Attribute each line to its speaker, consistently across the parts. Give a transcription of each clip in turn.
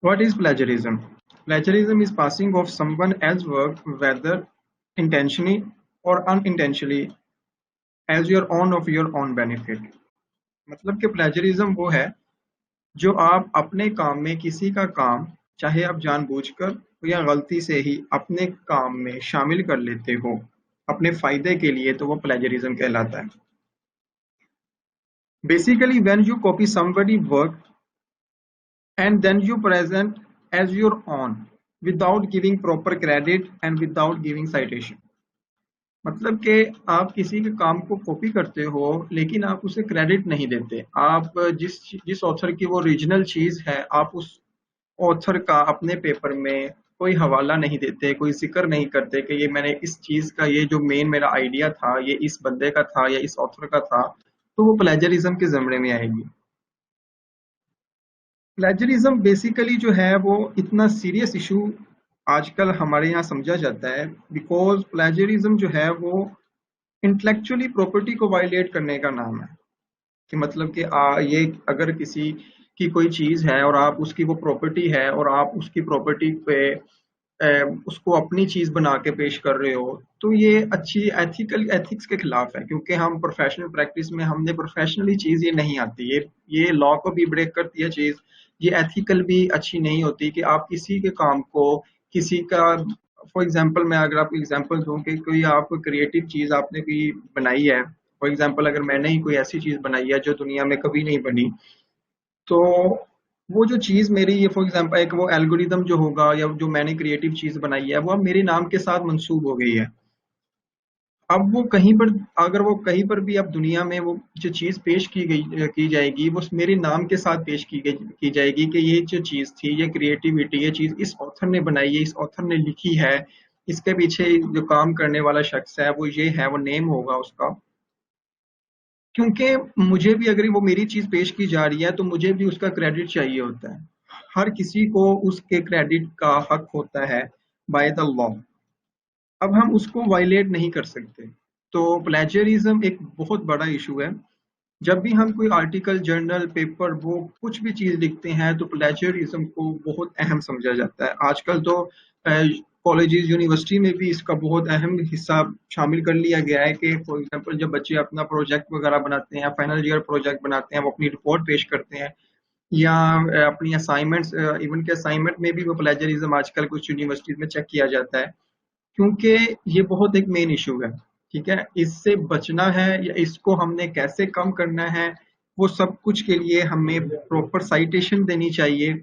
Speaker 1: What is plagiarism? Plagiarism is passing off someone else's work, whether intentionally or unintentionally, as your own of your own benefit. मतलब कि plagiarism वो है जो आप अपने काम में किसी का काम, चाहे आप जानबूझकर या गलती से ही अपने काम में शामिल कर लेते हो अपने फायदे के लिए, तो वो प्लेजरिज्म कहलाता है। Basically when you copy somebody work and then you present as your own without giving proper credit and without giving citation। मतलब कि आप किसी के काम को कॉपी करते हो लेकिन आप उसे क्रेडिट नहीं देते। आप जिस जिस ऑथर की वो ओरिजिनल चीज है, आप उस ऑथर का अपने पेपर में कोई हवाला नहीं देते, कोई जिक्र नहीं करते कि ये मैंने इस चीज का, ये जो मेन मेरा आइडिया था ये इस बंदे का था या इस ऑथर का था, तो वो प्लेजरिज्म के जमरे में आएगी। प्लेजरिज्म बेसिकली जो है वो इतना सीरियस इशू आजकल हमारे यहाँ समझा जाता है, बिकॉज प्लेजरिज्म जो है वो इंटेलेक्चुअली प्रॉपर्टी को वायलेट करने का नाम है। कि मतलब कि ये अगर किसी की कोई चीज है और आप उसकी वो प्रॉपर्टी है और आप उसकी प्रॉपर्टी पे उसको अपनी चीज बना के पेश कर रहे हो, तो ये अच्छी एथिक्स के खिलाफ है, क्योंकि हम प्रोफेशनल प्रैक्टिस में हमने प्रोफेशनली चीज ये नहीं आती, ये लॉ को भी ब्रेक करती है चीज। ये एथिकल भी अच्छी नहीं होती कि आप किसी के काम को किसी का, फॉर एग्जांपल मैं अगर आपको एग्जांपल दूं कि कोई आप क्रिएटिव चीज आपने कोई बनाई है, फॉर एग्जांपल अगर मैंने ही कोई ऐसी चीज बनाई है जो दुनिया में कभी नहीं बनी, तो वो जो चीज मेरी, ये फॉर एग्जांपल एक वो एल्गोरिदम जो होगा या जो मैंने क्रिएटिव चीज बनाई है वो अब मेरे नाम के साथ मंसूब हो गई है। अब वो कहीं पर, अगर वो कहीं पर भी अब दुनिया में वो जो चीज पेश की जाएगी वो मेरे नाम के साथ पेश की जाएगी कि ये जो चीज थी, ये क्रिएटिविटी, ये चीज इस ऑथर ने बनाई है, इस ऑथर ने लिखी है, इसके पीछे जो काम करने वाला शख्स है वो ये है, वो नेम होगा उसका। क्योंकि मुझे भी अगर वो मेरी चीज पेश की जा रही है तो मुझे भी उसका क्रेडिट चाहिए होता है। हर किसी को उसके क्रेडिट का हक होता है बाय द लॉ। अब हम उसको वायलेट नहीं कर सकते। तो प्लेजरिज्म एक बहुत बड़ा इशू है। जब भी हम कोई आर्टिकल, जर्नल, पेपर, बुक कुछ भी चीज लिखते हैं तो प्लेजरिज्म को बहुत अहम समझा जाता है। आजकल तो कॉलेजेस, यूनिवर्सिटी में भी इसका बहुत अहम हिस्सा शामिल कर लिया गया है कि फॉर एग्जांपल जब बच्चे अपना प्रोजेक्ट वगैरह बनाते हैं, फाइनल ईयर प्रोजेक्ट बनाते हैं, वो अपनी रिपोर्ट पेश करते हैं या अपनी असाइनमेंट्स, इवन के असाइनमेंट में भी वो प्लेजरिज्म आजकल कुछ यूनिवर्सिटीज में चेक किया जाता है, क्योंकि ये बहुत एक मेन इशू है। ठीक है, इससे बचना है या इसको हमने कैसे कम करना है, वो सब कुछ के लिए हमें प्रॉपर साइटेशन देनी चाहिए।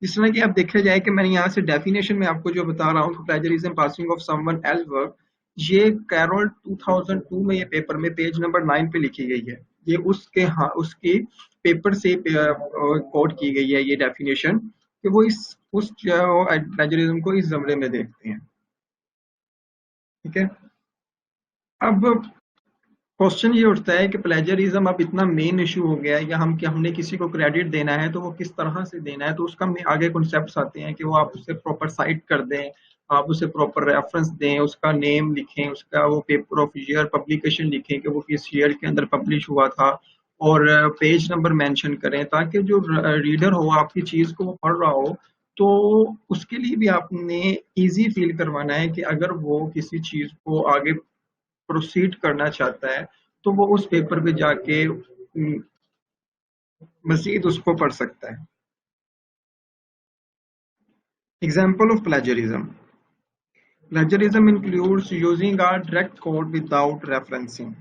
Speaker 1: जिस तरह कि आप देखा जाए कि मैंने यहाँ से डेफिनेशन में आपको जो बता रहा हूँ, plagiarism passing of someone else work, ये कैरोल 2002 में ये पेपर में पेज नंबर 9 पे लिखी गई है। ये उसके, हाँ, उसकी पेपर से कोट की गई है ये डेफिनेशन, कि वो इस उस प्लेजरिज्म को इस जमरे में देखते हैं। ठीक है, अब क्वेश्चन ये उठता है कि प्लेजरिज्म अब इतना मेन इशू हो गया है, या हम क्या, हमने किसी को क्रेडिट देना है तो वो किस तरह से देना है, तो उसका में आगे कॉन्सेप्ट्स आते हैं कि वो आप उसे प्रॉपर साइट कर दें, आप उसे प्रॉपर रेफरेंस दें, उसका नेम लिखें, उसका वो पेपर ऑफ ईयर पब्लिकेशन लिखें कि वो किस ईयर के अंदर पब्लिश हुआ था, और पेज नंबर मेंशन करें, ताकि जो रीडर हो आपकी चीज को वो पढ़ रहा हो, तो उसके लिए भी आपने इजी फील करवाना है कि अगर वो किसी चीज को आगे प्रोसीड करना चाहता है तो वो उस पेपर पे जाके मजीद उसको पढ़ सकता है। Example of plagiarism: plagiarism includes using a direct code without referencing.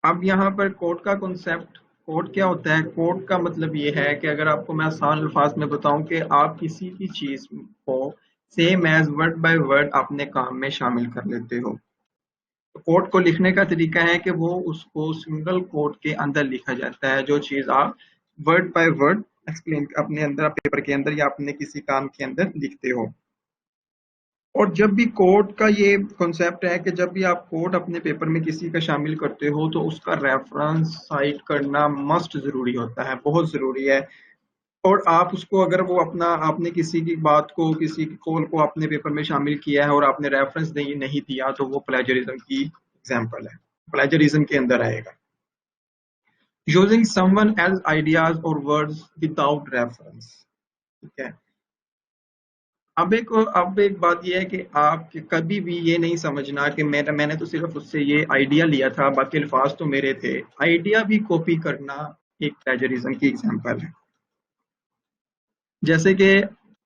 Speaker 1: अब यहाँ पर कोड का कॉन्सेप्ट, कोड क्या होता है? कोड का मतलब ये है कि अगर आपको मैं आसान अल्फाज में बताऊं कि आप किसी भी चीज को same as word by word अपने काम में शामिल कर लेते हो। तो कोड को लिखने का तरीका है कि वो उसको सिंगल कोड के अंदर लिखा जाता है, जो चीज आप वर्ड बाय वर्ड एक्सप्लेन अपने अंदर पेपर के अंदर या अपने किसी काम के अंदर लिखते हो। और जब भी कोड का ये कॉन्सेप्ट है कि जब भी आप कोड अपने पेपर में किसी का शामिल करते हो तो उसका रेफरेंस साइट करना मस्ट जरूरी होता है, बहुत जरूरी है। और आप उसको, अगर वो अपना, आपने किसी की बात को, किसी की कॉल को अपने पेपर में शामिल किया है और आपने रेफरेंस नहीं दिया, तो वो प्लेजरिज्म की एग्जाम्पल है, प्लेजरिज्म के अंदर आएगा। यूजिंग समवन एल्स आइडियाज और वर्ड्स विदाउट रेफरेंस। ठीक है। अब एक बात यह है कि आप कभी भी ये नहीं समझना कि मैंने तो सिर्फ उससे ये आइडिया लिया था, बाकी अल्फाज तो मेरे थे। आइडिया भी कॉपी करना एक प्लेजरिज्म की एग्जांपल है। जैसे कि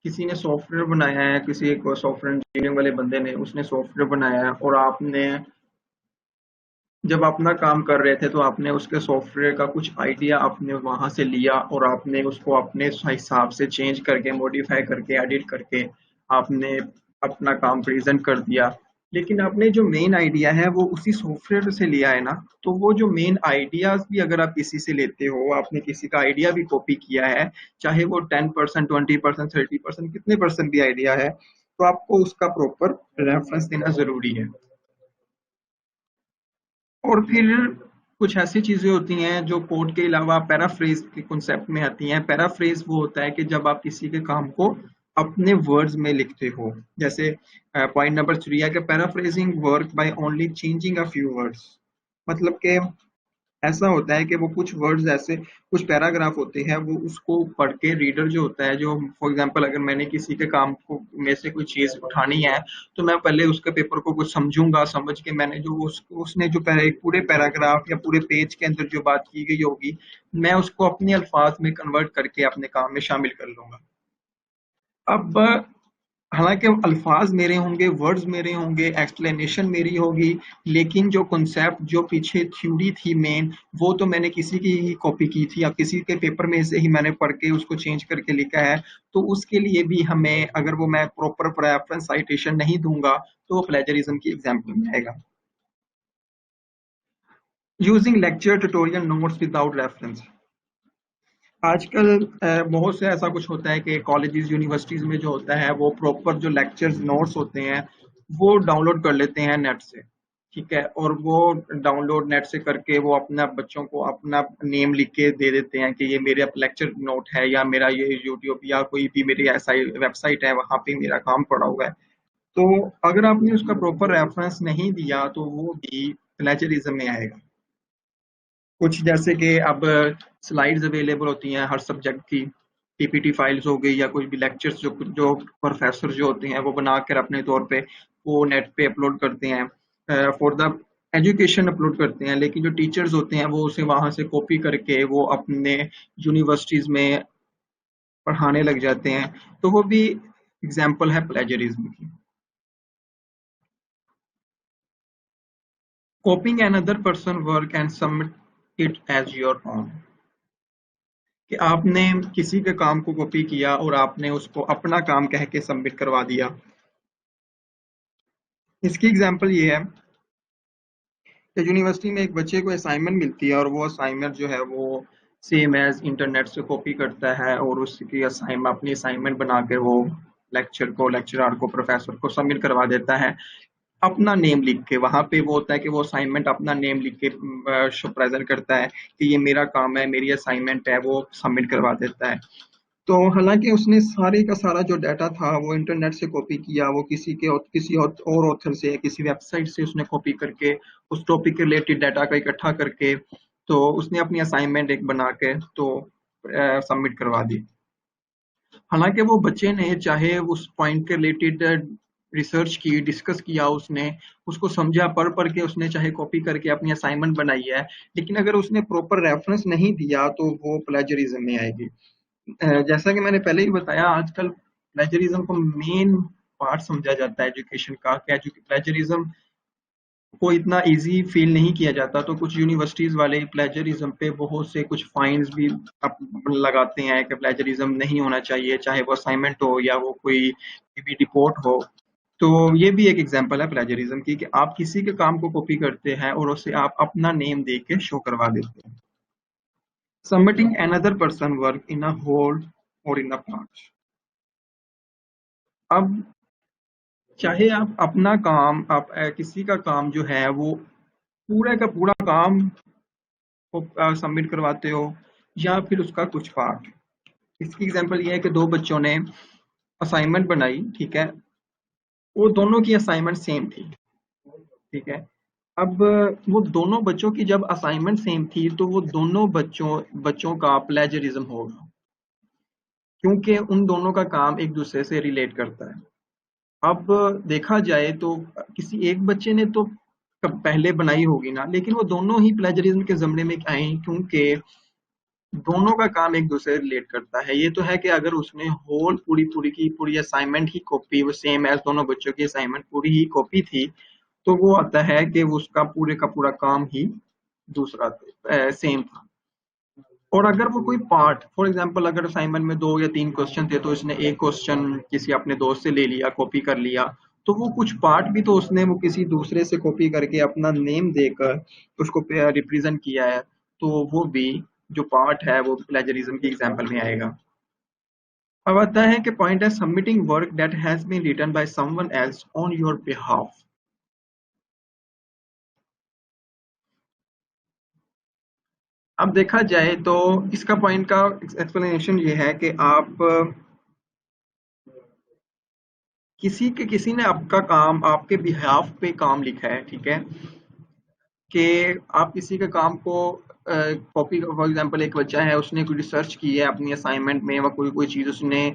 Speaker 1: किसी ने सॉफ्टवेयर बनाया है, किसी एक सॉफ्टवेयर इंजीनियरिंग वाले बंदे ने उसने सॉफ्टवेयर बनाया है, और आपने जब अपना काम कर रहे थे तो आपने उसके सॉफ्टवेयर का कुछ आइडिया आपने वहां से लिया और आपने उसको अपने हिसाब से चेंज करके, मॉडिफाई करके, एडिट करके आपने अपना काम प्रेजेंट कर दिया। लेकिन आपने जो मेन आइडिया है वो उसी सॉफ्टवेयर से लिया है ना। तो वो जो मेन आइडियाज भी अगर आप किसी से लेते हो, आपने किसी का आइडिया भी कॉपी किया है, चाहे वो 10%, 20%, 30%, कितने परसेंट भी आइडिया है, तो आपको उसका प्रॉपर रेफरेंस देना जरूरी है। और फिर कुछ ऐसी चीजें होती हैं जो कोड के अलावा पैराफ्रेज के कॉन्सेप्ट में आती हैं। पैराफ्रेज वो होता है कि जब आप किसी के काम को अपने वर्ड्स में लिखते हो। जैसे पॉइंट नंबर 3 है कि paraphrasing work by only changing a few words. मतलब कि ऐसा होता है कि वो कुछ वर्ड्स ऐसे, कुछ पैराग्राफ होते हैं, वो उसको पढ़ के रीडर जो होता है, जो फॉर एग्जांपल अगर मैंने किसी के काम को में से कोई चीज उठानी है, तो मैं पहले उसके पेपर को कुछ समझूंगा, समझ के मैंने जो उसने जो एक पूरे पैराग्राफ या पूरे पेज के अंदर जो बात की गई होगी, मैं उसको अपने अल्फाज में कन्वर्ट करके अपने काम में शामिल कर लूंगा। अब हालांकि अल्फाज मेरे होंगे, वर्ड्स मेरे होंगे, एक्सप्लेनेशन मेरी होगी, लेकिन जो कॉन्सेप्ट, जो पीछे थ्योरी थी मेन, वो तो मैंने किसी की ही कॉपी की थी या किसी के पेपर में से ही मैंने पढ़ के उसको चेंज करके लिखा है। तो उसके लिए भी हमें, अगर वो मैं प्रॉपर रेफरेंस साइटेशन नहीं दूंगा, तो वो प्लेजरिज्म की एग्जाम्पल में आएगा। Using lecture, tutorial, notes without reference. आजकल बहुत से ऐसा कुछ होता है कि कॉलेजेस, यूनिवर्सिटीज में जो होता है वो प्रॉपर जो लेक्चर्स, नोट्स होते हैं, वो डाउनलोड कर लेते हैं नेट से। ठीक है, और वो डाउनलोड नेट से करके वो अपना बच्चों को अपना नेम लिख के दे देते हैं कि ये मेरा लेक्चर नोट है, या मेरा ये यूट्यूब या कोई भी मेरी ऐसा वेबसाइट है, वहां पे मेरा काम पड़ा हुआ है। तो अगर आपने उसका प्रॉपर रेफरेंस नहीं दिया तो वो भी प्लेजरिज्म में आएगा। कुछ जैसे कि अब स्लाइड्स अवेलेबल होती हैं हर सब्जेक्ट की, पीपीटी फाइल्स हो गई, या कोई भी लेक्चर्स जो जो प्रोफेसर जो होते हैं वो बनाकर अपने तौर पे वो नेट पे अपलोड करते हैं, फॉर द एजुकेशन अपलोड करते हैं। लेकिन जो टीचर्स होते हैं वो उसे वहां से कॉपी करके वो अपने यूनिवर्सिटीज में पढ़ाने लग जाते हैं। तो वो भी एग्जाम्पल है प्लेजरिज्म की। Copying another person work and submit it as your own। कि आपने किसी के काम को कॉपी किया और आपने उसको अपना काम कह के सबमिट करवा दिया। इसकी एग्जांपल ये है कि यूनिवर्सिटी में एक बच्चे को असाइनमेंट मिलती है, और वो असाइनमेंट जो है वो सेम एज इंटरनेट से कॉपी करता है और उसकी असाइनमेंट, अपनी असाइनमेंट बना के वो लेक्चरर को, प्रोफेसर को सबमिट करवा देता है अपना नेम लिख के। वहां पे वो होता है कि वो असाइनमेंट अपना नेम लिख के प्रेजेंट करता है कि ये मेरा काम है, मेरी असाइनमेंट है, वो सबमिट करवा देता है। तो हालांकि उसने सारे का सारा जो डाटा था वो इंटरनेट से कॉपी किया, वो किसी और ऑथर से, किसी वेबसाइट से उसने कॉपी करके उस टॉपिक के रिलेटेड डाटा का इकट्ठा करके तो उसने अपनी असाइनमेंट एक बना के तो सबमिट करवा दी। हालांकि वो बच्चे ने चाहे उस पॉइंट के रिलेटेड रिसर्च की, डिस्कस किया, उसने उसको समझा, पढ़ पढ़ के उसने चाहे कॉपी करके अपनी असाइनमेंट बनाई है, लेकिन अगर उसने प्रॉपर रेफरेंस नहीं दिया तो वो प्लेजरिज्म में आएगी। जैसा कि मैंने पहले ही बताया, आजकल प्लेजरिज्म को मेन पार्ट समझा जाता है एजुकेशन का। क्या प्लेजरिज्म को इतना इजी फील नहीं किया जाता, तो कुछ यूनिवर्सिटीज वाले प्लेजरिज्म पे बहुत से कुछ फाइन्स भी लगाते हैं कि प्लेजरिज्म नहीं होना चाहिए, चाहे वो असाइनमेंट हो या वो कोई भी रिपोर्ट हो। तो ये भी एक एग्जांपल है प्लेजरिज्म की कि आप किसी के काम को कॉपी करते हैं और उसे आप अपना नेम दे के शो करवा देते हैं। Submitting another person work in a whole or in a part. अब चाहे आप अपना काम, आप किसी का काम जो है वो पूरा का पूरा काम को सबमिट करवाते हो, या फिर उसका कुछ पार्ट। इसकी एग्जांपल ये है कि दो बच्चों ने असाइनमेंट बनाई, ठीक है, वो दोनों की असाइनमेंट सेम थी। ठीक है, अब वो दोनों बच्चों की जब असाइनमेंट सेम थी तो वो दोनों बच्चों बच्चों का प्लेजरिज्म होगा। क्योंकि उन दोनों का काम एक दूसरे से रिलेट करता है। अब देखा जाए तो किसी एक बच्चे ने तो पहले बनाई होगी ना, लेकिन वो दोनों ही प्लेजरिज्म के जमरे में आए क्योंकि दोनों का काम एक दूसरे से रिलेट करता है। ये तो है कि अगर उसने होल पूरी पूरी की पूरी असाइनमेंट ही कॉपी वो सेम एज दोनों बच्चों की असाइनमेंट पूरी ही कॉपी थी, तो वो आता है कि वो उसका पूरे का पूरा काम ही दूसरा सेम था। और अगर वो कोई पार्ट, फॉर एग्जांपल अगर असाइनमेंट में 2 या 3 क्वेश्चन थे तो इसने एक क्वेश्चन किसी अपने दोस्त से ले लिया, कॉपी कर लिया, तो वो कुछ पार्ट भी तो उसने वो किसी दूसरे से कॉपी करके अपना नेम देकर उसको रिप्रेजेंट किया है, तो वो भी जो पार्ट है वो प्लेजरिज्म की एग्जांपल में आएगा। अब आता है कि पॉइंट है submitting work that has been written by someone else on your behalf. अब देखा जाए तो इसका पॉइंट का एक्सप्लेनेशन ये है कि आप किसी ने आपका काम आपके बिहाफ पे काम लिखा है, ठीक है, कि आप किसी के काम को कॉपी, फॉर एग्जांपल एक बच्चा है उसने कोई रिसर्च की है अपनी असाइनमेंट में, व कोई कोई चीज उसने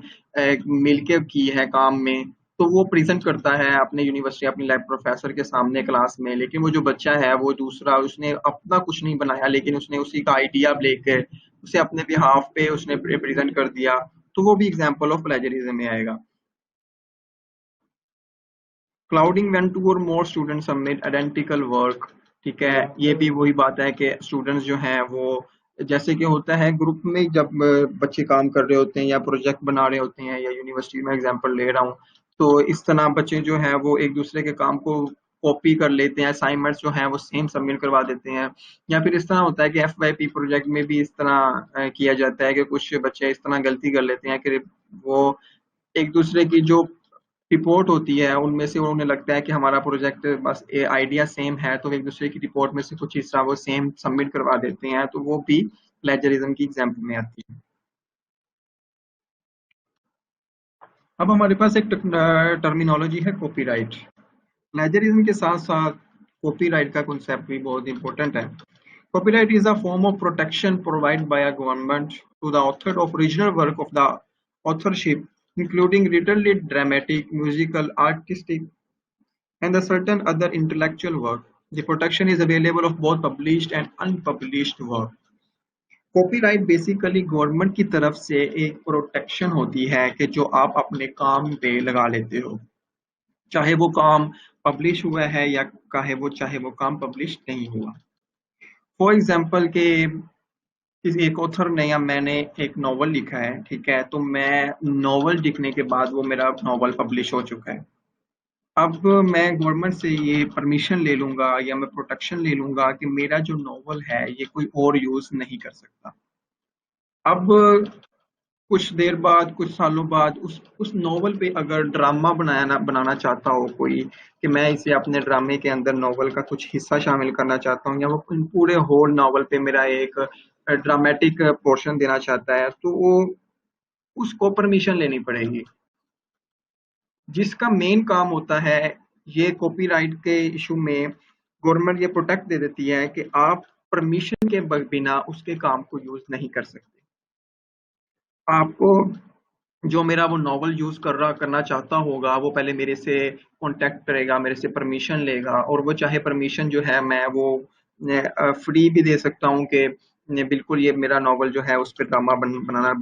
Speaker 1: मिलके की है काम में, तो वो प्रेजेंट करता है अपने यूनिवर्सिटी अपने लैब प्रोफेसर के सामने क्लास में। लेकिन वो जो बच्चा है वो दूसरा, उसने अपना कुछ नहीं बनाया, लेकिन उसने उसी का आइडिया लेके उसे अपने बिहाफ पे उसने प्रेजेंट कर दिया, तो वो भी एग्जाम्पल ऑफ प्लेजरिज्म में आएगा। क्लाउडिंग व्हेन टू और मोर स्टूडेंट सबमिट आइडेंटिकल वर्क, ठीक है, ये भी वही बात है कि स्टूडेंट्स जो हैं वो, जैसे कि होता है ग्रुप में जब बच्चे काम कर रहे होते हैं या प्रोजेक्ट बना रहे होते हैं, या यूनिवर्सिटी में एग्जांपल ले रहा हूँ, तो इस तरह बच्चे जो हैं वो एक दूसरे के काम को कॉपी कर लेते हैं, असाइनमेंट्स जो हैं वो सेम सबमिट करवा देते हैं। या फिर इस तरह होता है कि FYP प्रोजेक्ट में भी इस तरह किया जाता है कि कुछ बच्चे इस तरह गलती कर लेते हैं कि वो एक दूसरे की जो रिपोर्ट होती है उनमें से उन्हें लगता है कि हमारा प्रोजेक्ट बस आइडिया सेम है, तो एक दूसरे की रिपोर्ट में से कुछ हिस्सा वो सेम सबमिट करवा देते हैं, तो वो भी प्लेजरिज्म की एग्जाम्पल में आती है। अब हमारे पास एक टर्मिनोलॉजी है कॉपीराइट। प्लेजरिज्म के साथ साथ कॉपीराइट का कॉन्सेप्ट भी बहुत इंपॉर्टेंट है। Copyright is a form of protection provided by a government to the author of original work of the authorship, including literary, dramatic, musical, artistic, and the certain other intellectual work. The protection is available of both published and unpublished work. Copyright basically government की तरफ से एक protection होती है कि जो आप अपने काम पे लगा लेते हो, चाहे वो काम पब्लिश हुआ है या चाहे वो काम पब्लिश नहीं हुआ। फॉर एग्जाम्पल के किसी एक ऑथर ने या मैंने एक नॉवल लिखा है, ठीक है, तो मैं नॉवल लिखने के बाद वो मेरा नॉवल पब्लिश हो चुका है। अब मैं गवर्नमेंट से ये परमिशन ले लूंगा या मैं प्रोटेक्शन ले लूंगा कि मेरा जो नॉवल है ये कोई और यूज नहीं कर सकता। अब कुछ देर बाद, कुछ सालों बाद उस नॉवल पे अगर ड्रामा बनाना चाहता हो कोई, कि मैं इसे अपने ड्रामे के अंदर नॉवल का कुछ हिस्सा शामिल करना चाहता हूँ, या वो पूरे होल नॉवल पे मेरा एक ड्रामेटिक पोर्शन देना चाहता है, तो वो उसको परमिशन लेनी पड़ेगी। जिसका मेन काम होता है, ये कॉपीराइट के इशू में गवर्नमेंट ये प्रोटेक्ट दे देती है कि आप परमिशन के बिना उसके काम को यूज नहीं कर सकते। आपको जो मेरा वो नॉवल यूज करना चाहता होगा वो पहले मेरे से कांटेक्ट करेगा, मेरे से परमिशन लेगा, और वो चाहे परमिशन जो है मैं वो फ्री भी दे सकता हूँ कि बिल्कुल ये मेरा नॉवल जो है उस पर ड्रामा बनाना।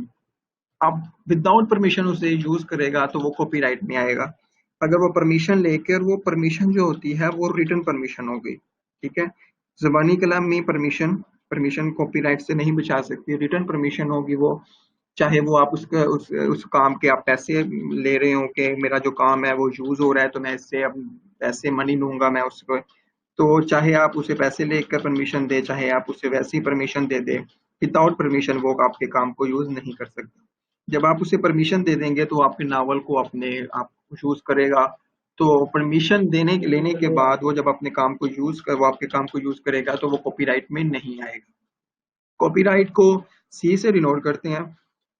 Speaker 1: अब विदाउट परमिशन उसे यूज करेगा तो वो कॉपीराइट में आएगा। अगर वो परमिशन लेकर, वो परमिशन जो होती है वो रिटन परमिशन हो गई, ठीक है। जबानी कलाम में परमिशन परमिशन कॉपीराइट से नहीं बचा सकती, रिटन परमिशन होगी वो, चाहे वो आप उस काम के आप पैसे ले रहे हो कि मेरा जो काम है वो यूज हो रहा है तो मैं इससे अब पैसे मनी लूंगा मैं उसको, तो चाहे आप उसे पैसे लेकर परमिशन दे, चाहे आप उसे वैसी परमिशन दे दे, विदाउट परमिशन वो आपके काम को यूज नहीं कर सकता। जब आप उसे परमिशन दे देंगे तो आपके नावल को अपने आप यूज करेगा, तो परमिशन लेने के बाद वो जब अपने काम को वो आपके काम को यूज करेगा तो वो कॉपीराइट में नहीं आएगा। कॉपीराइट को सी से डिनोट करते हैं।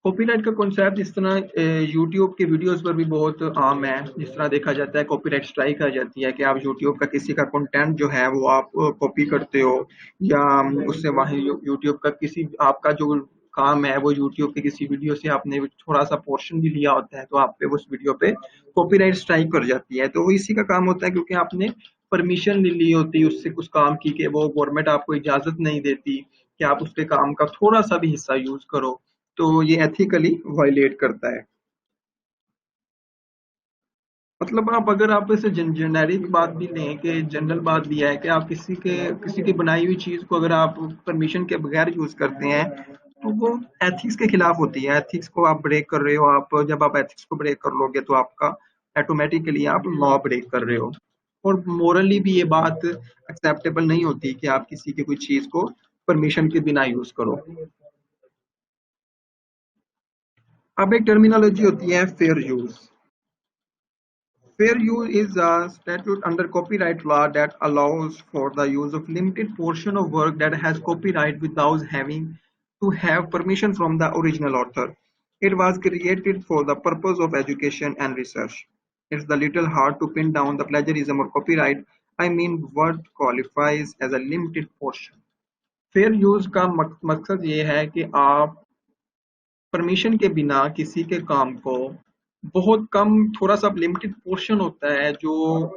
Speaker 1: कॉपीराइट का कॉन्सेप्ट इस तरह यूट्यूब के वीडियोस पर भी बहुत आम है। जिस तरह देखा जाता है कॉपीराइट स्ट्राइक आ जाती है कि आप यूट्यूब का किसी का कंटेंट जो है वो आप कॉपी करते हो, या उससे वहाँ यूट्यूब का किसी आपका जो काम है वो यूट्यूब पे किसी वीडियो से आपने थोड़ा सा पोर्शन भी लिया होता है तो आप पे उस वीडियो पे कॉपीराइट स्ट्राइक कर जाती है। तो वो इसी का काम होता है क्योंकि आपने परमिशन नहीं ली होती उससे कुछ काम की कि वो गवर्नमेंट आपको इजाजत नहीं देती कि आप उसके काम का थोड़ा सा भी हिस्सा यूज करो, तो ये एथिकली वायलेट करता है। मतलब आप अगर आप इसे जेनेरिक बात भी लें कि जनरल बात भी है कि आप किसी की बनाई हुई चीज को अगर आप परमिशन के बगैर यूज करते हैं तो वो एथिक्स के खिलाफ होती है। एथिक्स को आप ब्रेक कर रहे हो। आप जब आप एथिक्स को ब्रेक कर लोगे तो आपका ऑटोमेटिकली आप लॉ ब्रेक कर रहे हो। और मोरली भी ये बात एक्सेप्टेबल नहीं होती कि आप किसी की कोई चीज को परमिशन के बिना यूज करो। अब एक टर्मिनोलॉजी होती है fair use. Fair use is a statute under copyright law that allows for the use of limited portion of work that has copyright without having to have permission from the original author. It was created for the purpose of education and research. It's a little hard to pin down the plagiarism or copyright. I mean, what qualifies as a limited portion. Fair use का मकसद ये है कि आप permission के बिना किसी के काम को बहुत कम, थोड़ा सा लिमिटेड पोर्शन होता है जो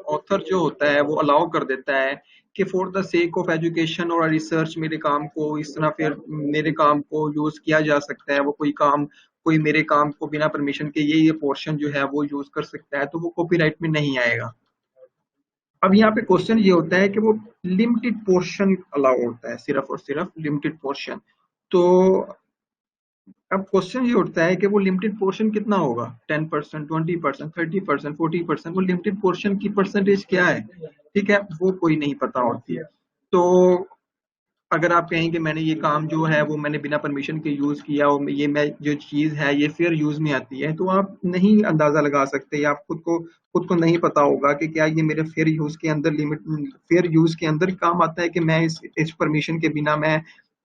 Speaker 1: ऑथर जो होता है वो अलाउ कर देता है कि for the sake of education और रिसर्च मेरे काम को इस तरह फिर मेरे काम को यूज किया जा सकता है। वो कोई मेरे काम को बिना परमिशन के ये पोर्शन जो है वो यूज कर सकता है तो वो कॉपीराइट में नहीं आएगा। अब यहाँ पे क्वेश्चन ये होता है कि वो लिमिटेड पोर्शन अलाउ होता है, सिर्फ और सिर्फ लिमिटेड पोर्शन। तो अब क्वेश्चन ये उठता है कि वो लिमिटेड पोर्शन कितना होगा, 10%, 20%, 30%, 40%, वो लिमिटेड पोर्शन की परसेंटेज क्या है? ठीक है, वो कोई नहीं पता होती है। तो अगर आप कहें कि मैंने ये काम जो है वो मैंने बिना परमिशन के यूज किया और ये मैं जो चीज है ये फेयर यूज में आती है तो आप नहीं अंदाजा लगा सकते या आप खुद को नहीं पता होगा कि क्या ये मेरे फेयर यूज के अंदर फेयर यूज के अंदर काम आता है कि मैं इस परमिशन के बिना मैं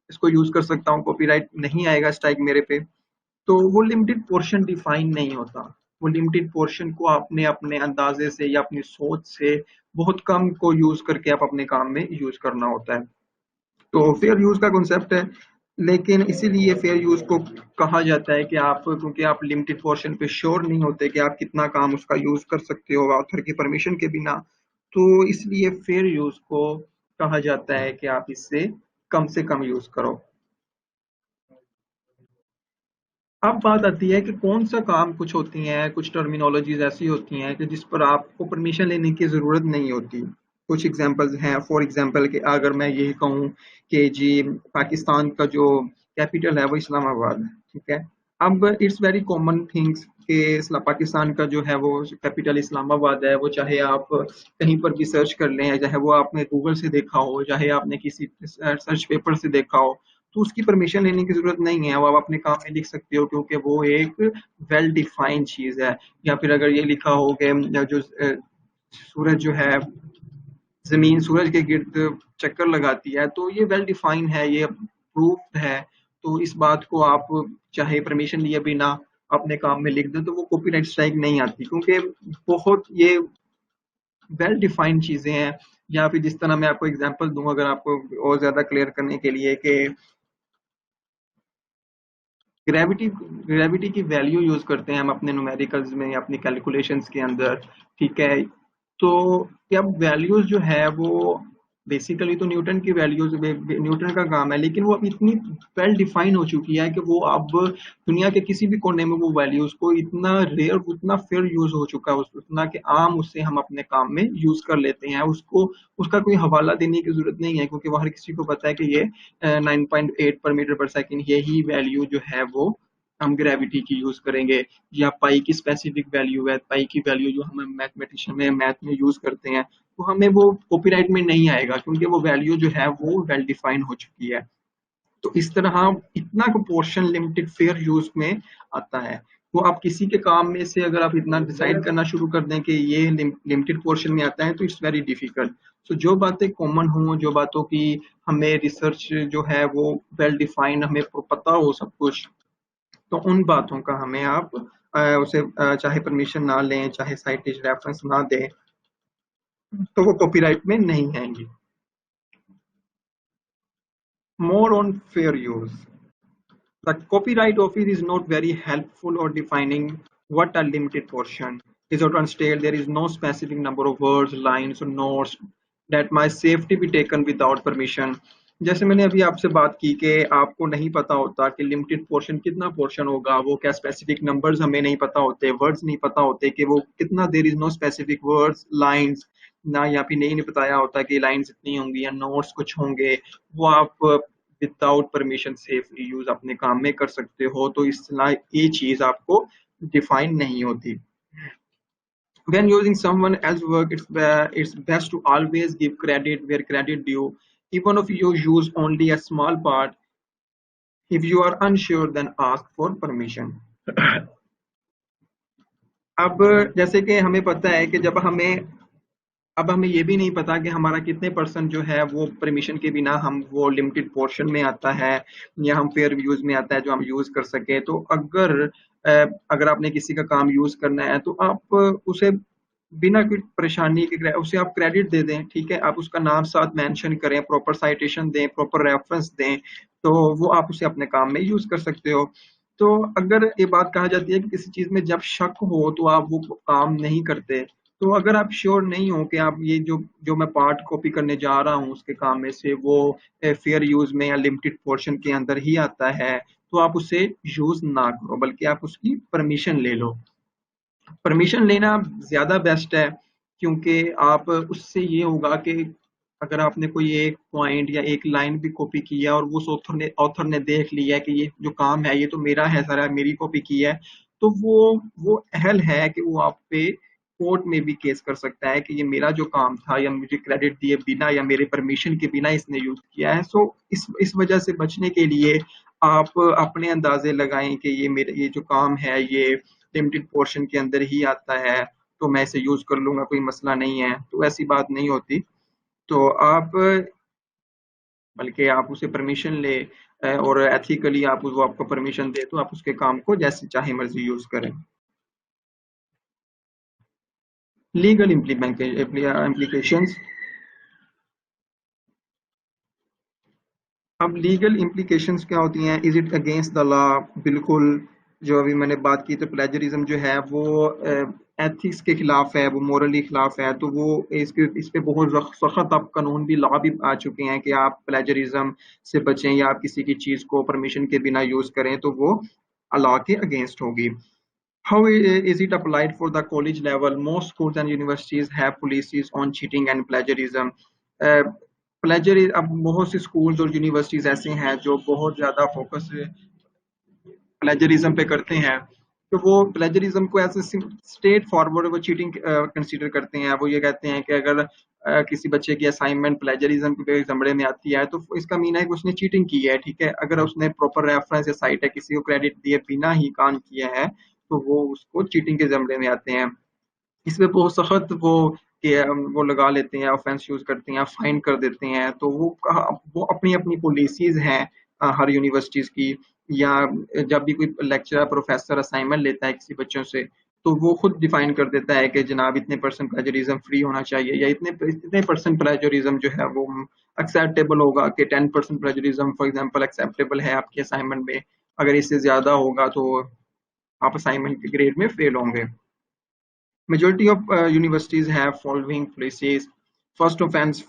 Speaker 1: इसको यूज कर सकता हूँ, कॉपीराइट नहीं आएगा स्ट्राइक मेरे पे। तो वो लिमिटेड पोर्शन डिफाइन नहीं होता। वो लिमिटेड पोर्शन को आपने अपने अंदाजे से या अपनी सोच से बहुत कम को यूज करके आप अपने काम में यूज करना होता है। तो फेयर यूज का कॉन्सेप्ट है, लेकिन इसीलिए फेयर यूज को कहा जाता है कि आप क्योंकि आप लिमिटेड पोर्शन पे श्योर नहीं होते कि आप कितना काम उसका यूज कर सकते हो ऑथर की परमिशन के बिना, तो इसलिए फेयर यूज को कहा जाता है कि आप इससे कम से कम यूज करो। अब बात आती है कि कौन सा काम, कुछ होती हैं कुछ टर्मिनोलॉजीज ऐसी होती हैं कि जिस पर आपको परमिशन लेने की जरूरत नहीं होती। कुछ एग्जांपल्स हैं, फॉर एग्जांपल कि अगर मैं यही कहूँ कि जी पाकिस्तान का जो कैपिटल है वो इस्लामाबाद है, ठीक है। अब इट्स वेरी कॉमन थिंग्स कि पाकिस्तान का जो है वो कैपिटल इस्लामाबाद है, वो चाहे आप कहीं पर भी सर्च कर लें, चाहे वो आपने गूगल से देखा हो, चाहे आपने किसी सर्च पेपर से देखा हो, तो उसकी परमिशन लेने की जरूरत नहीं है, वो आप अपने काम में लिख सकते हो क्योंकि वो एक वेल डिफाइंड चीज है। या फिर अगर ये लिखा हो कि जो सूरज जो है जमीन सूरज के गिर्द चक्कर लगाती है, तो ये वेल डिफाइंड है, ये प्रूफ है। तो इस बात को आप चाहे परमिशन लिए बिना अपने काम में लिख दें तो वो कॉपीराइट स्ट्राइक नहीं आती क्योंकि बहुत ये वेल डिफाइंड चीजें हैं। या फिर जिस तरह मैं आपको एग्जांपल दूं अगर आपको और ज्यादा क्लियर करने के लिए कि ग्रेविटी ग्रेविटी की वैल्यू यूज करते हैं हम अपने न्यूमेरिकल्स में या अपनी कैलकुलेशंस के अंदर, ठीक है। तो अब वैल्यूज जो है वो बेसिकली तो न्यूटन की वैल्यूज न्यूटन का काम है, लेकिन वो अब इतनी वेल डिफाइन हो चुकी है कि वो अब दुनिया के किसी भी कोने में वो वैल्यूज को इतना रेयर उतना फेयर यूज हो चुका है उतना कि आम उससे हम अपने काम में यूज कर लेते हैं उसको। उसका कोई हवाला देने की जरूरत नहीं है क्योंकि वो हर किसी को पता है कि ये 9.8 पर मीटर पर सेकेंड यही वैल्यू जो है वो हम ग्रेविटी की यूज करेंगे। या पाई की स्पेसिफिक वैल्यू है, पाई की वैल्यू जो हम मैथमेटिशियन में मैथ में यूज करते हैं, तो हमें वो कॉपीराइट में नहीं आएगा क्योंकि वो वैल्यू जो है वो वेल डिफाइन हो चुकी है। तो इस तरह इतना को पोर्शन लिमिटेड फेयर यूज में आता है। तो आप किसी के काम में से अगर आप इतना डिसाइड करना शुरू कर दें कि ये लिमिटेड पोर्शन में आता है तो इट्स वेरी डिफिकल्ट। तो जो बातें कॉमन हों, जो बातों की हमें रिसर्च जो है वो वेल डिफाइंड हमें पता हो सब कुछ, तो उन बातों का हमें आप उसे चाहे परमिशन ना लें चाहे साइटेज रेफरेंस ना दें तो वो कॉपीराइट में नहीं आएंगी। More on fair use. The Copyright Office is not very helpful or defining what a limited portion is. Or to state there is no specific number of words, lines or notes that my safety be taken without permission. जैसे मैंने अभी आपसे बात की कि आपको नहीं पता होता कि लिमिटेड पोर्शन कितना पोर्शन होगा, वो क्या स्पेसिफिक नंबर्स हमें नहीं पता होते, वर्ड्स नहीं पता होते कि वो कितना, there is no specific words lines ना, यहाँ पे नहीं बताया होता कि लाइंस इतनी होंगी या नोट्स कुछ होंगे, वो आप विदाउट परमिशन सेफली यूज अपने काम में कर सकते हो। तो इस ये चीज आपको डिफाइन नहीं होती। When using someone else's work, it's best to always give credit where credit due, even if you use only a small part. If you are unsure, then ask for permission. अब जैसे कि हमें पता है कि जब हमें ये भी नहीं पता कि हमारा कितने परसेंट जो है वो परमिशन के बिना हम वो लिमिटेड पोर्शन में आता है या हम फेयर यूज में आता है जो हम यूज कर सके। तो अगर आपने किसी का काम यूज करना है तो आप उसे बिना कोई परेशानी के उसे आप क्रेडिट दे दें, ठीक है, आप उसका नाम साथ मेंशन करें, प्रॉपर साइटेशन दें, प्रॉपर रेफरेंस दें, तो वो आप उसे अपने काम में यूज कर सकते हो। तो अगर ये बात कहा जाती है कि किसी चीज में जब शक हो तो आप वो काम नहीं करते, तो अगर आप श्योर नहीं हो कि आप ये जो जो मैं पार्ट कॉपी करने जा रहा हूँ उसके काम में से वो फेयर यूज में या लिमिटेड पोर्शन के अंदर ही आता है, तो आप उसे यूज ना करो, बल्कि आप उसकी परमिशन ले लो। परमिशन लेना ज्यादा बेस्ट है, क्योंकि आप उससे ये होगा कि अगर आपने कोई एक पॉइंट या एक लाइन भी कॉपी किया और उस ऑथर ने देख लिया कि ये जो काम है ये तो मेरा है, सारा मेरी कॉपी की है, तो वो अहल है कि वो आप पे कोर्ट में भी केस कर सकता है कि ये मेरा जो काम था या मुझे क्रेडिट दिए बिना या मेरे परमिशन के बिना इसने यूज किया है। सो इस वजह से बचने के लिए आप अपने अंदाजे लगाएं कि ये जो काम है ये लिमिटेड पोर्शन के अंदर ही आता है, तो मैं इसे यूज कर लूंगा, कोई मसला नहीं है। तो ऐसी बात नहीं होती। तो आप बल्कि आप उसे परमिशन ले और एथिकली आप वो आपको परमिशन दे तो आप उसके काम को जैसे चाहे मर्जी यूज करें। Legal implications. अब लीगल इम्प्लीकेशंस क्या होती हैं? Is it against the law? बिल्कुल। जो अभी मैंने बात की तो प्लेजरिज्म जो है वो एथिक्स के खिलाफ है, वो मोरली खिलाफ है। तो वो इस पे बहुत सख्त अब कानून भी, लॉ भी आ चुके हैं कि आप प्लेजरिज्म से बचें या आप किसी की चीज को परमिशन के बिना यूज करें तो वो लॉ के अगेंस्ट होगी। How is it applied for the college level? Most schools and universities have policies on cheating and plagiarism. Plagiarism, अब बहुत से स्कूल्स और यूनिवर्सिटीज ऐसे हैं जो बहुत ज्यादा फोकस प्लेजरिज्म पे करते हैं। तो वो प्लेजरिज्म को ऐसे स्ट्रेट फॉरवर्ड वो चीटिंग कंसीडर करते हैं। वो ये कहते हैं कि अगर किसी बच्चे की असाइनमेंट प्लेजरिज्म के जमरे में आती है तो इसका मीन है कि उसने चीटिंग की है, ठीक है। अगर उसने प्रॉपर रेफरेंस या साइट है किसी को क्रेडिट दिए बिना ही काम किया है तो वो उसको चीटिंग के जमरे में आते हैं। इसमें बहुत सख्त वो लगा लेते हैं, ऑफेंस यूज करते हैं, फाइन कर देते हैं। तो वो अपनी अपनी पॉलिसीज हैं हर यूनिवर्सिटीज की। या जब भी कोई लेक्चरर प्रोफेसर असाइनमेंट लेता है किसी बच्चों से तो वो खुद डिफाइन कर देता है कि जनाब इतने परसेंट प्लेजरिज्म फ्री होना चाहिए या इतने परसेंट प्लेजरिज्म जो है वो एक्सेप्टेबल होगा, कि 10% प्लेजरिज्म फॉर एग्जांपल एक्सेप्टेबल है आपके असाइनमेंट में। अगर इससे ज्यादा होगा तो आप असाइनमेंट के ग्रेड में फेल होंगे। Majority of universities have following policies. First offense,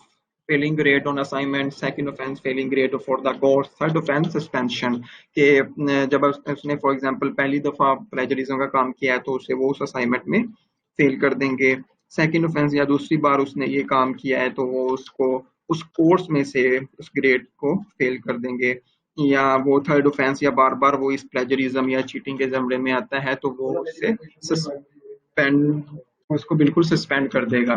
Speaker 1: failing grade on assignment. Second offense, failing grade for the course. Third offense, suspension. कि जब उसने फॉर एग्जांपल पहली दफा प्लेजरिज्म का काम किया है तो उसे वो उस असाइनमेंट में फेल कर देंगे। सेकंड ऑफेंस या दूसरी बार उसने ये काम किया है तो वो उसको उस कोर्स में से उस ग्रेड को फेल कर देंगे। या वो थर्ड ऑफेंस या बार बार वो इस प्लेजरिज्म या चीटिंग के जमरे में आता है तो वो उससे सस्पेंड, उसको बिल्कुल सस्पेंड कर देगा।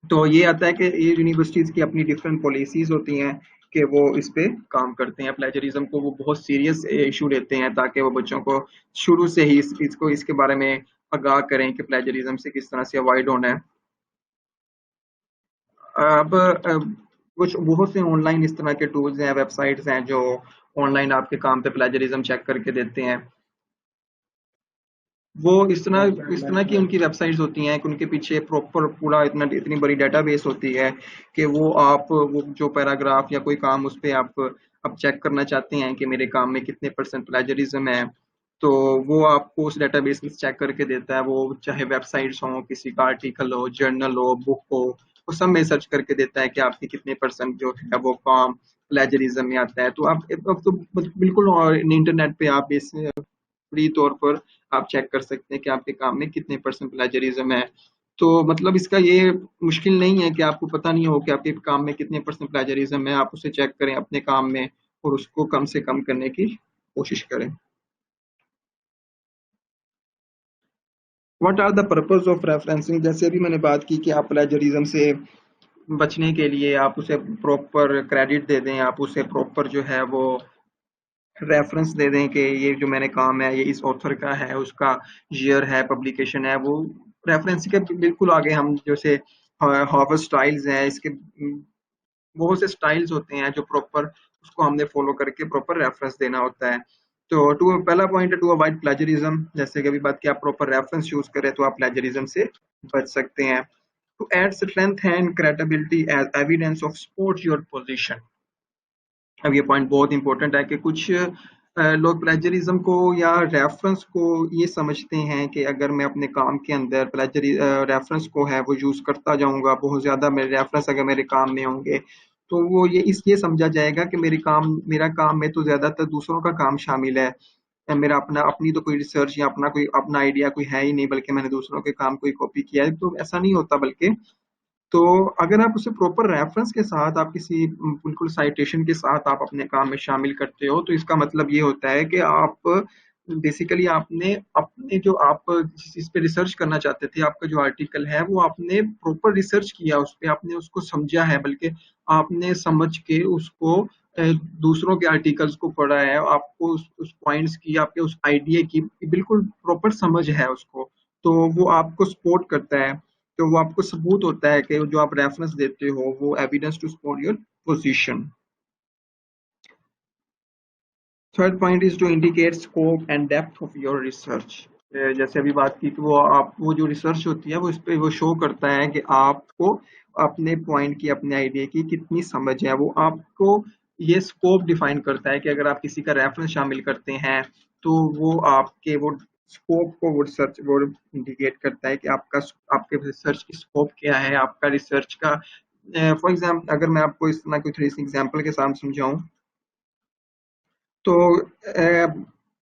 Speaker 1: तो ये आता है कि ये यूनिवर्सिटीज की अपनी डिफरेंट पॉलिसीज होती हैं कि वो इस पे काम करते हैं। प्लेजरिज्म को वो बहुत सीरियस इशू लेते हैं ताकि वो बच्चों को शुरू से ही इसके बारे में आगाह करें कि प्लेजरिज्म से किस तरह से अवॉइड होना है। अब कुछ बहुत से ऑनलाइन इस तरह के टूल्स हैं, वेबसाइट्स हैं जो ऑनलाइन आपके काम पे प्लेजरिज्म चेक करके देते हैं। वो इस तरह की उनकी वेबसाइट्स होती हैं कि उनके पीछे प्रॉपर पूरा इतनी बड़ी डेटाबेस होती है कि वो जो पैराग्राफ या कोई काम उस पे आप चेक करना चाहते हैं कि मेरे काम में कितने परसेंट प्लेजरिज्म है, तो वो आपको उस डेटाबेस में चेक करके देता है। वो चाहे वेबसाइट्स हो, किसी का आर्टिकल हो, जर्नल हो, बुक हो, वो सब में सर्च करके देता है कि आपके कितने परसेंट जो है वो काम प्लेजरिज्म में आता है। तो आप अब तो बिल्कुल इंटरनेट पे आप इस फ्री तौर पर आप चेक कर सकते हैं कि आपके काम में कितने परसेंट प्लेजरिज्म है। तो मतलब इसका ये मुश्किल नहीं है कि आपको पता नहीं हो कि आपके काम में कितने परसेंट प्लेजरिज्म है। आप उसे चेक करें अपने काम में और उसको कम से कम करने की कोशिश करें। What are the purpose of referencing? जैसे अभी मैंने बात की कि आप प्लेजरिज्म से बचने के लिए आप उसे प्रॉपर क्रेडिट दे दें, आप उसे प्रॉपर जो है वो रेफरेंस दे दें कि ये जो मैंने काम है ये इस ऑथर का है, उसका ईयर है, पब्लिकेशन है। वो रेफरेंस के बिल्कुल आगे हम जैसे हार्वर्ड स्टाइल्स है, इसके बहुत से स्टाइल्स होते हैं जो प्रॉपर उसको हमने फॉलो करके प्रॉपर रेफरेंस देना होता है। तो पहला पॉइंट है टू अवॉइड प्लेजरिज्म। जैसे कि अभी बात की, आप प्रॉपर रेफरेंस यूज करें तो आप प्लेजरिज्म से बच सकते हैं। To add strength and credibility as evidence of support your position. अब ये पॉइंट बहुत इंपॉर्टेंट है कि कुछ लोग प्लेजरिज्म को या रेफरेंस को ये समझते हैं कि अगर मैं अपने काम के अंदर रेफरेंस को है वो यूज करता जाऊंगा बहुत ज्यादा, मेरे रेफरेंस अगर मेरे काम में होंगे तो वो ये समझा जाएगा कि मेरा काम में तो ज्यादातर दूसरों का काम शामिल है। मेरा अपनी तो कोई रिसर्च या अपना आइडिया कोई है ही नहीं, बल्कि मैंने दूसरों के काम को ही कॉपी किया है। तो ऐसा नहीं होता, बल्कि तो अगर आप उसे प्रॉपर रेफरेंस के साथ, आप किसी बिल्कुल साइटेशन के साथ आप अपने काम में शामिल करते हो, तो इसका मतलब ये होता है कि आप बेसिकली आपने अपने जो आप जिस चीज पे रिसर्च करना चाहते थे, आपका जो आर्टिकल है वो आपने प्रॉपर रिसर्च किया, उस पे आपने उसको समझा है, बल्कि आपने समझ के उसको दूसरों के आर्टिकल्स को पढ़ा है, आपको उस पॉइंट्स की, आपके उस आइडिया की बिल्कुल प्रॉपर समझ है उसको। तो वो आपको सपोर्ट करता है, तो वो आपको सबूत होता है कि जो आप रेफरेंस देते हो वो evidence to support your position. Third point is to indicate scope and depth of your research. जैसे अभी बात की कि वो जो रिसर्च होती है वो इस पे वो शो करता है कि आपको अपने पॉइंट की, अपने आइडिया की कितनी समझ है। वो आपको ये स्कोप डिफाइन करता है कि अगर आप किसी का रेफरेंस शामिल करते हैं तो वो आपके वो स्कोप को वो रिसर्च वो इंडिकेट करता है कि आपके रिसर्च की स्कोप क्या है, आपका रिसर्च का। फॉर एग्जाम्पल अगर मैं आपको इस तरह कोई थोड़ी सी एग्जाम्पल के साथ समझाऊं, तो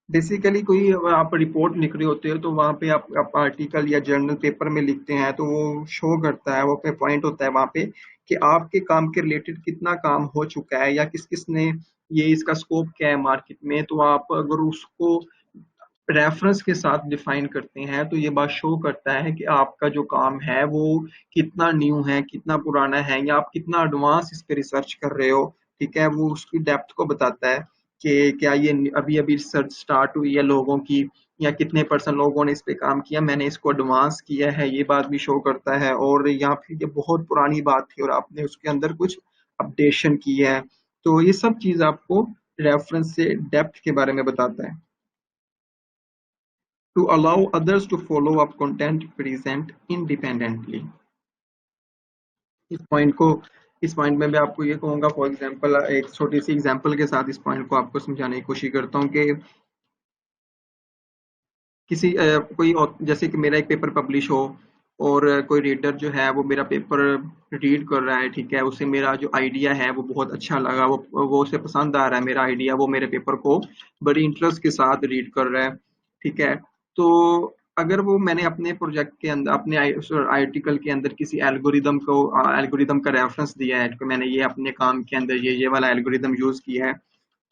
Speaker 1: बेसिकली कोई आप रिपोर्ट लिख रहे होते हो तो वहाँ पे आप आर्टिकल या जर्नल पेपर में लिखते हैं, तो वो शो करता है, वो पे पॉइंट होता है वहाँ पे कि आपके काम के रिलेटेड कितना काम हो चुका है या किस किस ने ये इसका स्कोप क्या है मार्केट में। तो आप अगर उसको रेफरेंस के साथ डिफाइन करते हैं तो ये बात शो करता है कि आपका जो काम है वो कितना न्यू है, कितना पुराना है, या आप कितना एडवांस इस पे रिसर्च कर रहे हो। ठीक है, वो उसकी डेप्थ को बताता है कि क्या ये अभी अभी रिसर्च स्टार्ट हुई है लोगों की, या कितने परसेंट लोगों ने इस पे काम किया, मैंने इसको एडवांस किया है, ये बात भी शो करता है। और या फिर ये बहुत पुरानी बात थी और आपने उसके अंदर कुछ अपडेशन की है। तो ये सब चीज आपको रेफरेंस से डेप्थ के बारे में बताता है। To allow others to follow up content present independently। इस पॉइंट को इस पॉइंट में मैं आपको ये कहूंगा, फॉर एग्जांपल एक छोटी सी एग्जांपल के साथ इस पॉइंट को आपको समझाने की कोशिश करता हूँ कि कोई जैसे कि मेरा एक पेपर पब्लिश हो और कोई रीडर जो है वो मेरा पेपर रीड कर रहा है। ठीक है, उसे मेरा जो आइडिया है वो बहुत अच्छा लगा, वो उसे पसंद आ रहा है मेरा आइडिया, वो मेरे पेपर को बड़ी इंटरेस्ट के साथ रीड कर रहा है। ठीक है, तो अगर वो मैंने अपने प्रोजेक्ट के अंदर, अपने आर्टिकल के अंदर किसी एल्गोरिदम का रेफरेंस दिया है कि मैंने ये अपने काम के अंदर ये वाला एल्गोरिदम यूज किया है,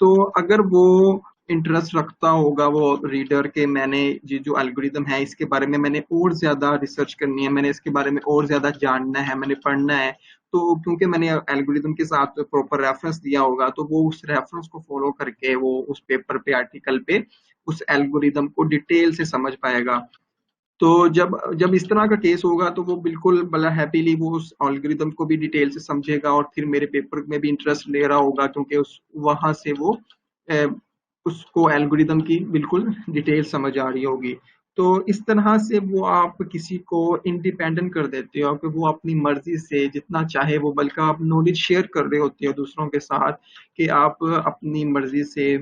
Speaker 1: तो अगर वो इंटरेस्ट रखता होगा वो रीडर के, मैंने ये जो एल्गोरिदम है इसके बारे में मैंने और ज्यादा रिसर्च करनी है, मैंने इसके बारे में और ज्यादा जानना है, मैंने पढ़ना है, तो क्योंकि मैंने एल्गोरिदम के साथ प्रॉपर रेफरेंस दिया होगा तो वो उस रेफरेंस को फॉलो करके वो उस पेपर पे, आर्टिकल पे उस एल्गोरिदम को डिटेल से समझ पाएगा। तो जब जब इस तरह का केस होगा तो वो बिल्कुल बड़ा हैप्पीली वो उस एल्गोरिदम को भी डिटेल से समझेगा और फिर मेरे पेपर में भी इंटरेस्ट ले रहा होगा, क्योंकि उस वहां से वो उसको एल्गोरिदम की बिल्कुल डिटेल समझ आ रही होगी। तो इस तरह से वो आप किसी को इंडिपेंडेंट कर देते हो कि वो अपनी मर्जी से जितना चाहे वो, बल्कि आप नॉलेज शेयर कर रहे होते हो दूसरों के साथ कि आप अपनी मर्जी से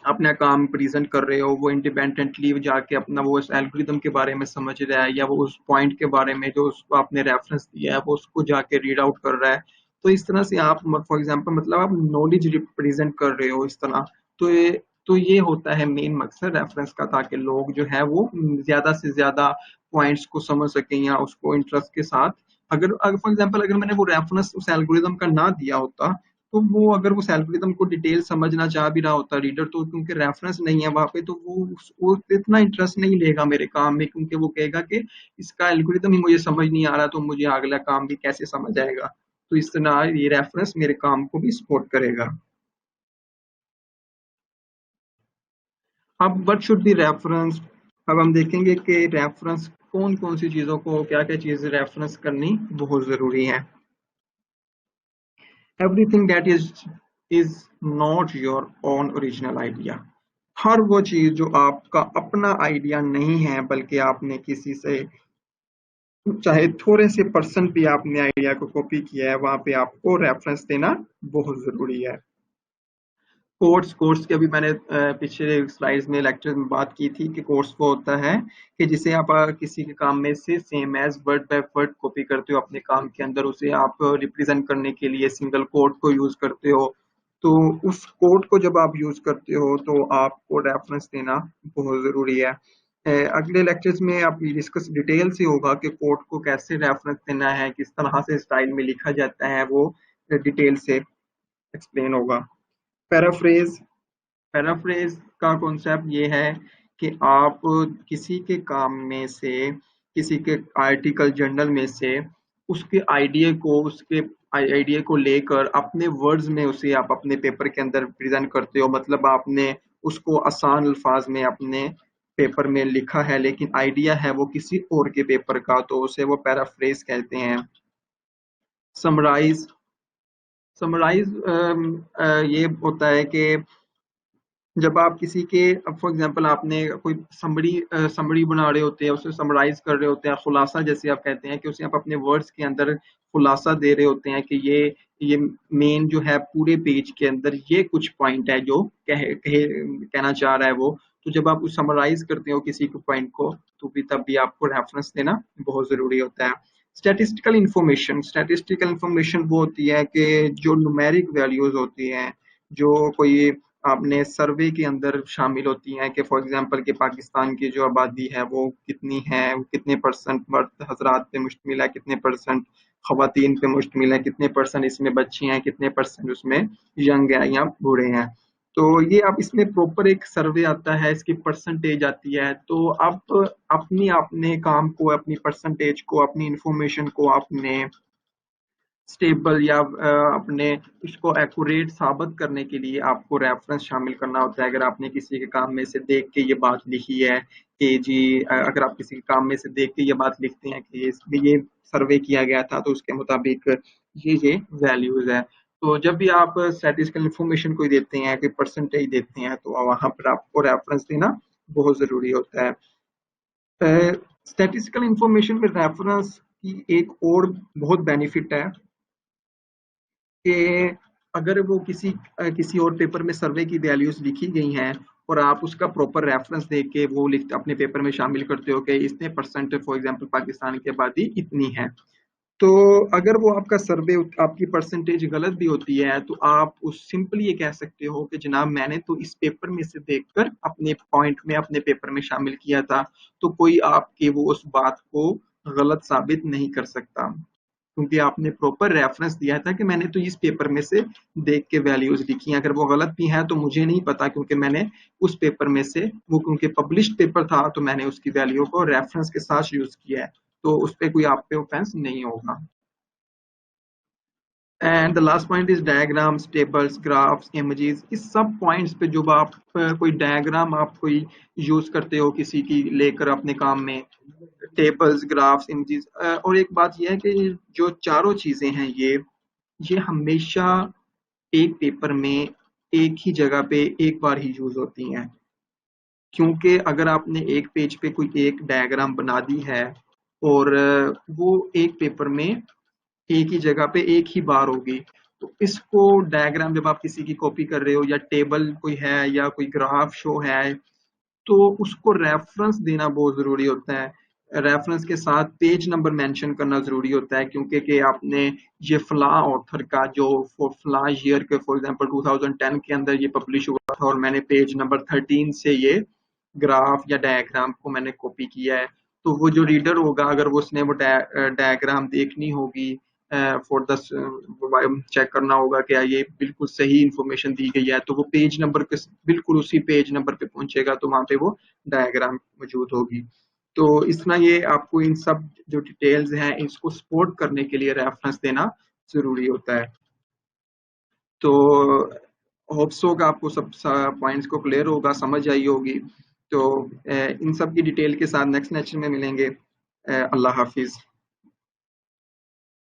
Speaker 1: अपना काम प्रेजेंट कर रहे हो, वो इंडिपेंडेंटली जाके अपना वो उस एल्गोरिदम के बारे में समझ रहा है या वो उस पॉइंट के बारे में जो उसको आपने रेफरेंस दिया है वो उसको जाके रीड आउट कर रहा है। तो इस तरह से आप फॉर एग्जांपल मतलब आप नॉलेज रिप्रेजेंट कर रहे हो इस तरह। तो ये होता है मेन मकसद रेफरेंस का, ताकि लोग जो है वो ज्यादा से ज्यादा पॉइंट्स को समझ सकें या उसको इंटरेस्ट के साथ। अगर फॉर एग्जांपल अगर मैंने वो रेफरेंस उस एल्गोरिदम का ना दिया होता, तो वो अगर उस एल्गोरिदम को डिटेल समझना चाह भी रहा होता रीडर, तो क्योंकि रेफरेंस नहीं है वहां पे, तो वो इतना इंटरेस्ट नहीं लेगा मेरे काम में, क्योंकि वो कहेगा कि इसका एल्गोरिदम ही मुझे समझ नहीं आ रहा, तो मुझे अगला काम भी कैसे समझ आएगा। तो इस तरह ये रेफरेंस मेरे काम को भी सपोर्ट करेगा। अब व्हाट शुड बी रेफरेंस। अब हम देखेंगे कि रेफरेंस कौन कौन सी चीजों को, क्या क्या चीजें रेफरेंस करनी बहुत जरूरी है। Everything that is not your own original idea. हर वो चीज जो आपका अपना आइडिया नहीं है, बल्कि आपने किसी से चाहे थोड़े से परसेंट भी आपने आइडिया को कॉपी किया है, वहां पे आपको रेफरेंस देना बहुत जरूरी है। कोर्स कोर्स की अभी मैंने पिछले स्लाइड्स में लेक्चर में बात की थी कि कोर्स वो होता है कि जिसे आप किसी के काम में से same as word by word copy करते हो अपने काम के अंदर, उसे आप रिप्रेजेंट करने के लिए सिंगल कोड को यूज करते हो। तो उस कोड को जब आप यूज करते हो तो आपको रेफरेंस देना बहुत जरूरी है। अगले लेक्चर्स में आप डिस्कस डिटेल से होगा कि कोड को कैसे रेफरेंस देना है, किस तरह से स्टाइल में लिखा जाता है, वो डिटेल से एक्सप्लेन होगा। पैराफ्रेज। पैराफ्रेज का कॉन्सेप्ट ये है कि आप किसी के काम में से, किसी के आर्टिकल जर्नल में से उसके आइडिया को, उसके आइडिया को लेकर अपने वर्ड्स में उसे आप अपने पेपर के अंदर प्रेजेंट करते हो। मतलब आपने उसको आसान अल्फाज में अपने पेपर में लिखा है, लेकिन आइडिया है वो किसी और के पेपर का, तो उसे वो पैराफ्रेज कहते हैं। समराइज। समराइज ये होता है कि जब आप किसी के, फॉर एग्जांपल आपने कोई समरी बना रहे होते हैं, उसे समराइज कर रहे होते हैं, खुलासा जैसे आप कहते हैं कि उसे आप अपने वर्ड्स के अंदर खुलासा दे रहे होते हैं कि ये मेन जो है पूरे पेज के अंदर ये कुछ पॉइंट है जो कहना चाह रहा है वो। तो जब आप समराइज करते हो किसी को पॉइंट को, तो भी तब भी आपको रेफरेंस देना बहुत जरूरी होता है। Statistical information. स्टैटिस्टिकल इंफॉर्मेशन वो होती है कि जो न्यूमेरिक वैल्यूज होती हैं, जो कोई आपने सर्वे के अंदर शामिल होती हैं कि फॉर एग्जांपल कि पाकिस्तान की जो आबादी है वो कितनी है, कितने परसेंट मर्द हजरात पे मुश्तमिल है, कितने परसेंट खवातीन पे मुश्तमिल है, कितने परसेंट इसमें बच्ची हैं, कितने परसेंट उसमें यंग है या बूढ़े हैं। तो ये आप इसमें प्रॉपर एक सर्वे आता है, इसकी परसेंटेज आती है। तो आप अपनी अपने काम को, अपनी परसेंटेज को, अपनी इंफॉर्मेशन को आपने स्टेबल या अपने इसको एक्यूरेट साबित करने के लिए आपको रेफरेंस शामिल करना होता है। अगर आपने किसी के काम में से देख के ये बात लिखी है कि जी, अगर आप किसी के काम में से देख के ये बात लिखते हैं कि इसमें ये सर्वे किया गया था तो उसके मुताबिक ये वैल्यूज है। तो जब भी आप स्टैटिस्टिकल इंफॉर्मेशन कोई देते हैं, कोई परसेंटेज देते हैं, तो वहां पर आपको रेफरेंस देना बहुत जरूरी होता है। स्टैटिस्टिकल इंफॉर्मेशन में रेफरेंस की एक और बहुत बेनिफिट है कि अगर वो किसी और पेपर में सर्वे की वैल्यूज लिखी गई हैं और आप उसका प्रॉपर रेफरेंस दे के वो लिखते अपने पेपर में शामिल करते हो कि इतने परसेंट फॉर एग्जांपल पाकिस्तान की आबादी इतनी है, तो अगर वो आपका सर्वे आपकी परसेंटेज गलत भी होती है, तो आप उस सिंपली ये कह सकते हो कि जनाब मैंने तो इस पेपर में से देखकर अपने पॉइंट में अपने पेपर में शामिल किया था। तो कोई आपके वो उस बात को गलत साबित नहीं कर सकता, क्योंकि आपने प्रॉपर रेफरेंस दिया था कि मैंने तो इस पेपर में से देख के वैल्यूज लिखी हैं। अगर वो गलत भी है तो मुझे नहीं पता, क्योंकि मैंने उस पेपर में से, वो क्योंकि पब्लिश्ड पेपर था, तो मैंने उसकी वैल्यू को रेफरेंस के साथ यूज किया है। तो उस पर कोई आप पे ऑफेंस नहीं होगा। And the last point is diagrams, tables, graphs, images. इस सब पॉइंट्स पे जब आप कोई डायग्राम आप कोई यूज करते हो किसी की लेकर अपने काम में, टेबल्स, ग्राफ्स, इमेजेस, और एक बात यह है कि जो चारों चीजें हैं ये हमेशा एक पेपर में एक ही जगह पे एक बार ही यूज होती हैं। क्योंकि अगर आपने एक पेज पे कोई एक डायग्राम बना दी है और वो एक पेपर में एक ही जगह पे एक ही बार होगी, तो इसको डायग्राम जब आप किसी की कॉपी कर रहे हो या टेबल कोई है या कोई ग्राफ शो है, तो उसको रेफरेंस देना बहुत जरूरी होता है। रेफरेंस के साथ पेज नंबर मेंशन करना जरूरी होता है, क्योंकि कि आपने ये फला ऑथर का जो फला ईयर के फॉर एग्जांपल 2010 के अंदर ये पब्लिश हुआ था और मैंने पेज नंबर 13 से ये ग्राफ या डायग्राम को मैंने कॉपी किया है, तो वो जो रीडर होगा अगर वो उसने वो डायग्राम देखनी होगी फॉर द चेक करना होगा कि ये बिल्कुल सही इंफॉर्मेशन दी गई है, तो वो पेज नंबर के बिल्कुल उसी पेज नंबर पे पहुंचेगा, तो वहां पे वो डायग्राम मौजूद होगी। तो इस तरह ये आपको इन सब जो डिटेल्स हैं इसको सपोर्ट करने के लिए रेफरेंस देना जरूरी होता है। तो होप्स होगा आपको सब पॉइंट्स को क्लियर होगा, समझ आई होगी। तो इन सब की डिटेल के साथ नेक्स्ट लेक्चर में मिलेंगे। अल्लाह हाफिज।